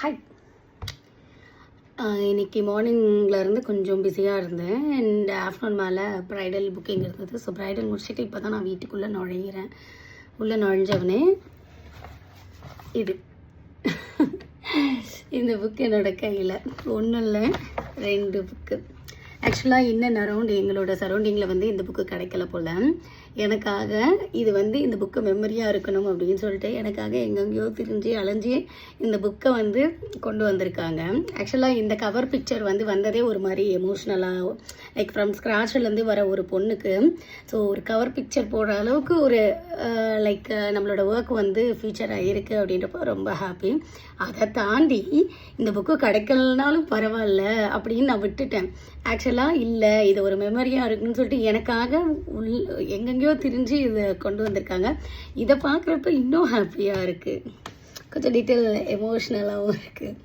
Hi. இன்றைக்கி மார்னிங்லேருந்து கொஞ்சம் பிஸியாக இருந்தேன். அண்ட் ஆஃப்டர்நூன் மேலே ப்ரைடல் புக்கிங் இருந்தது. ஸோ ப்ரைடல் முடிச்சுட்டு இப்போ தான் நான் வீட்டுக்குள்ளே நுழையிறேன். உள்ளே நுழைஞ்சவனே இது இந்த புக்கு என்னோடய கையில் ஒன்றும் இல்லை, 2 புக்கு. ஆக்சுவலாக இன்னும் அரௌண்ட் எங்களோட சரௌண்டிங்கில் வந்து இந்த புக்கு கிடைக்கல போல். எனக்காக இது வந்து இந்த புக்கு மெமரியாக இருக்கணும் அப்படின்னு சொல்லிட்டு எனக்காக எங்கெங்கேயோ திரிஞ்சு அலைஞ்சி இந்த புக்கை வந்து கொண்டு வந்திருக்காங்க. ஆக்சுவலாக இந்த கவர் பிக்சர் வந்து வந்ததே ஒரு மாதிரி எமோஷ்னலாக, லைக் ஃப்ரம் ஸ்க்ராட்ச்லேருந்து வர ஒரு பொண்ணுக்கு ஸோ ஒரு கவர் பிக்சர் போடுற அளவுக்கு ஒரு லைக் நம்மளோட ஒர்க் வந்து ஃபீச்சர் ஆகிருக்கு அப்படின்றப்போ ரொம்ப ஹாப்பி. அதை தாண்டி இந்த புக்கு கிடைக்கலனாலும் பரவாயில்ல அப்படின்னு நான் விட்டுட்டேன். ஆக்சுவலாக இல்லை, இது ஒரு மெமரியாக இருக்குன்னு சொல்லிட்டு எனக்காக எங்கெங்கேயோ திரிஞ்சு இதை கொண்டு வந்திருக்காங்க. இதை பார்க்குறப்ப இன்னும் ஹாப்பியாக இருக்குது, கொஞ்சம் டீட்டெயில் எமோஷ்னலாகவும் இருக்குது.